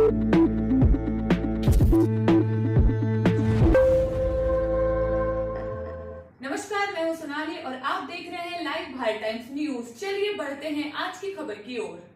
नमस्कार, मैं हूं सोनाली और आप देख रहे हैं लाइव भारत टाइम्स न्यूज। चलिए बढ़ते हैं आज की खबर की ओर।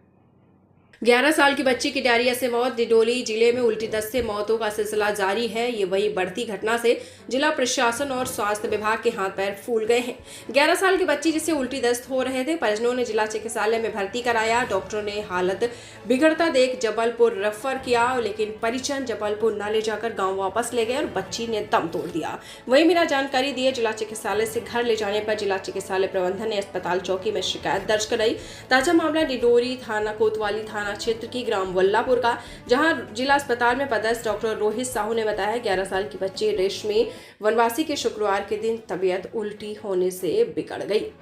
11 साल की बच्ची की डायरिया से मौत। डिंडोरी जिले में उल्टी दस्त से मौतों का सिलसिला जारी है। ये वही बढ़ती घटना से जिला प्रशासन और स्वास्थ्य विभाग के हाथ पैर फूल गए हैं। 11 साल की बच्ची जिसे उल्टी दस्त हो रहे थे, परिजनों ने जिला चिकित्सालय में भर्ती कराया। डॉक्टरों ने हालत बिगड़ता देख जबलपुर रेफर किया, लेकिन परिजन जबलपुर न ले जाकर गाँव वापस ले गए और बच्ची ने दम तोड़ दिया। वही बिना जानकारी दिए जिला चिकित्सालय से घर ले जाने पर जिला चिकित्सालय प्रबंधन ने अस्पताल चौकी में शिकायत दर्ज कराई। ताजा मामला डिंडोरी थाना कोतवाली थाना क्षेत्र की ग्राम वल्लापुर का, जहां जिला अस्पताल में पदस्थ डॉक्टर रोहित साहू ने बताया 11 साल की बच्ची रेशमी वनवासी के शुक्रवार के दिन तबीयत उल्टी होने से बिगड़ गई,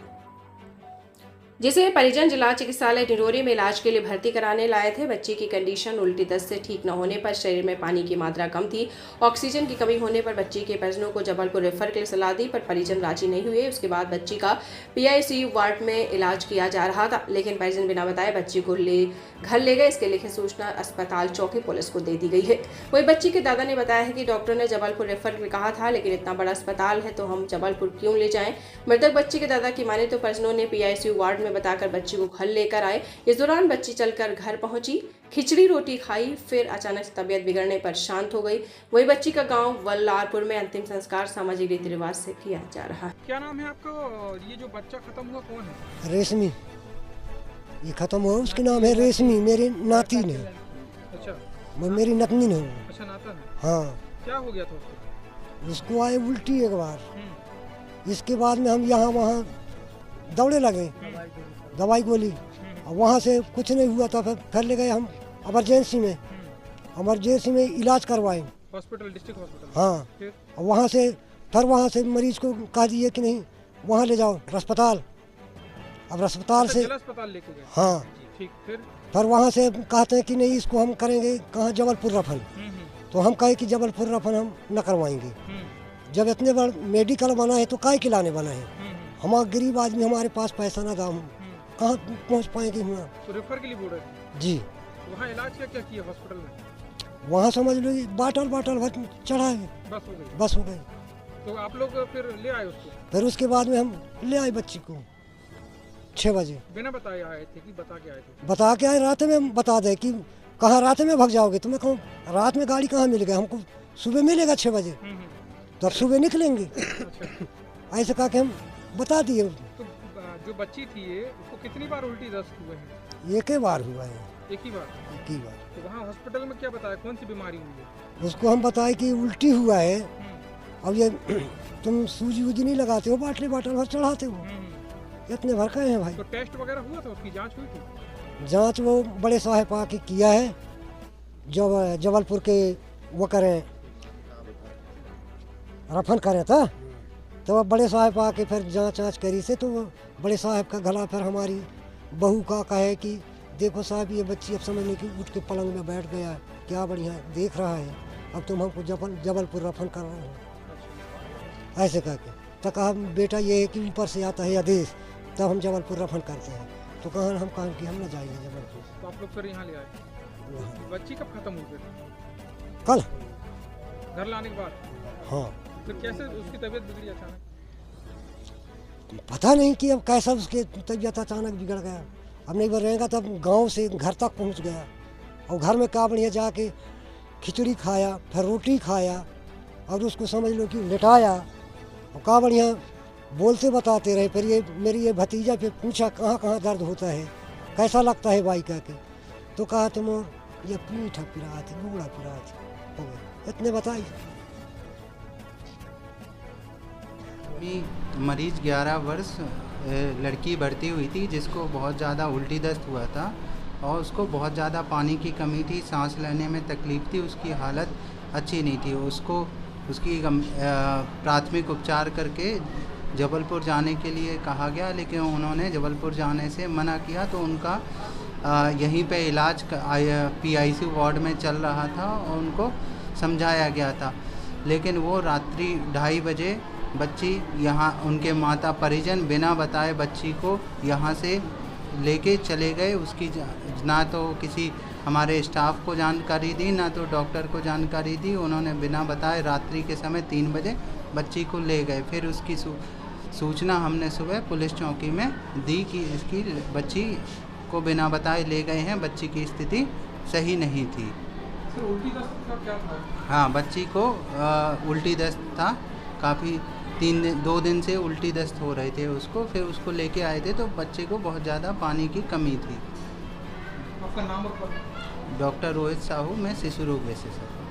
जिसे परिजन जिला चिकित्सालय डिंडोरी में इलाज के लिए भर्ती कराने लाए थे। बच्ची की कंडीशन उल्टी दस्त से ठीक न होने पर शरीर में पानी की मात्रा कम थी। ऑक्सीजन की कमी होने पर बच्ची के परिजनों को जबलपुर रेफर के लिए सलाह दी, पर परिजन राजी नहीं हुए। उसके बाद बच्ची का PICU वार्ड में इलाज किया जा रहा था, लेकिन परिजन बिना बताए बच्ची को घर ले गए। इसके लिखित सूचना अस्पताल चौकी पुलिस को दे दी गई है। वही बच्ची के दादा ने बताया है कि डॉक्टर ने जबलपुर रेफर में कहा था, लेकिन इतना बड़ा अस्पताल है तो हम जबलपुर क्यों ले जाएं। मृतक बच्ची के दादा की माने तो परिजनों ने PICU वार्ड में बताकर बच्ची को घर लेकर आए। इस दौरान बच्ची चलकर घर पहुंची, खिचड़ी रोटी खाई, फिर अचानक तबीयत बिगड़ने पर शांत हो गई। वही बच्ची का गांव वल्लारपुर में अंतिम संस्कार सामाजिक रीति रिवाज से किया जा रहा है। क्या नाम है आपका? ये जो बच्चा खत्म हुआ कौन है? रेशमी। ये खत्म हुआ, उसके नाम है रेशमी, मेरी नातिन है। अच्छा, वो मेरी नतनी है। अच्छा, नाता है। हाँ। क्या हो गया था उसको? उसको आए उल्टी एक बार। इसके बाद में हम यहाँ वहाँ दौड़े लगे, दवाई गोली, और वहाँ से कुछ नहीं हुआ था। फिर ले गए हम इमरजेंसी में इलाज करवाए, हॉस्पिटल, डिस्ट्रिक्ट हॉस्पिटल। हाँ। और वहाँ से मरीज को कहा दिए कि नहीं वहाँ ले जाओ अस्पताल। अब अस्पताल से जिला अस्पताल लेके गए। हाँ। ठीक, फिर वहाँ से कहते हैं कि नहीं इसको हम करेंगे कहाँ, जबलपुर रफल। तो हम कहे कि जबलपुर रफल हम न करवाएंगे। जब इतने बड़ मेडिकल बना है तो काय के लाने बना है। हमारा गरीब आदमी, हमारे पास पैसा ना दाम, कहाँ पहुँच पाएंगे हम। तो रेफर के लिए बोल रहे थे जी। वहाँ इलाज क्या किया हॉस्पिटल में? वहाँ समझ लो बाटल भर चढ़ा है, बस हो गई। तो आप लोग फिर ले आए उसको? फिर उसके बाद में हम ले आए बच्ची को 6 बजे। बिना बताए आए थे कि बता के आए थे? बता के आए, रात में बता दे कि कहाँ रात में भाग जाओगे। तो मैं कहूँ रात में गाड़ी कहाँ मिलेगा, हमको सुबह मिलेगा 6 बजे, तो अब सुबह निकलेंगे। ऐसे कहा के हम बता दिए। तो जो बच्ची थी ये, उसको कितनी बार उल्टी दस्त हुए हैं? एक ही बार हुआ है। एक ही बार? एक ही बार। तो वहाँ हॉस्पिटल में क्या बताया, कौन सी बीमारी हुई है? उसको हम बताए कि उल्टी हुआ है। अब ये तुम सूजी वूजी नहीं लगाते हो, बाटल भर चढ़ाते हो, इतने भर गए हैं भाई। तो टेस्ट वगैरह हुआ था, उसकी जांच हुई थी? जांच वो बड़े साहब आके किया है, जब जबलपुर के वो करें रफन करें था, तो अब बड़े साहब आके फिर जांच करी से, तो बड़े साहब का गला फिर हमारी बहू का कहे कि देखो साहब ये बच्ची अब समझने की उठ के पलंग में बैठ गया, क्या बढ़िया देख रहा है, अब तुम हमको जबलपुर रफन कर रहे हो। ऐसे करके तो कहा बेटा ये है कि ऊपर से आता है आदेश, तब हम जबलपुर रफन करते हैं। तो कहा हम कहा कि हम ना जाएंगे जबलपुर। तो आप लोग फिर यहाँ ले आए? बच्ची कब खत्म हुई फिर? कल घर लाने के बाद? हाँ। फिर कैसे उसकी तबीयत बिगड़ी अचानक? पता नहीं कि अब कैसा उसकी तबीयत अचानक बिगड़ गया। अब नहीं रहेगा तब गांव से घर तक पहुंच गया, और घर में क्या बढ़िया जाके खिचड़ी खाया, फिर रोटी खाया, और उसको समझ लो कि लिटाया, और क्या बढ़िया बोलते बताते रहे। फिर ये मेरी ये भतीजा फिर पूछा कहाँ कहाँ दर्द होता है, कैसा लगता है भाई कह के, तो कहा तुम ये पीठ पिरा थी, गुड़ा पिरा थी, हो गया इतने बताई। मरीज 11 वर्ष लड़की भर्ती हुई थी, जिसको बहुत ज़्यादा उल्टी दस्त हुआ था और उसको बहुत ज़्यादा पानी की कमी थी, सांस लेने में तकलीफ़ थी, उसकी हालत अच्छी नहीं थी। उसको उसकी प्राथमिक उपचार करके जबलपुर जाने के लिए कहा गया, लेकिन उन्होंने जबलपुर जाने से मना किया। तो उनका यहीं पे इलाज PICU वार्ड में चल रहा था और उनको समझाया गया था, लेकिन वो रात्रि 2:30 बजे बच्ची यहाँ, उनके माता परिजन बिना बताए बच्ची को यहाँ से लेके चले गए। उसकी ना तो किसी हमारे स्टाफ को जानकारी दी, ना तो डॉक्टर को जानकारी दी। उन्होंने बिना बताए रात्रि के समय 3 बजे बच्ची को ले गए। फिर उसकी सूचना हमने सुबह पुलिस चौकी में दी कि इसकी बच्ची को बिना बताए ले गए हैं, बच्ची की स्थिति सही नहीं थी। सर उल्टी दस्त का क्या था? हाँ, बच्ची को उल्टी दस्त था, काफ़ी 2 दिन से उल्टी दस्त हो रहे थे उसको। फिर उसको लेके आए थे तो बच्चे को बहुत ज़्यादा पानी की कमी थी। आपका नाम और पता? डॉक्टर रोहित साहू, मैं शिशु रोग विशेषज्ञ।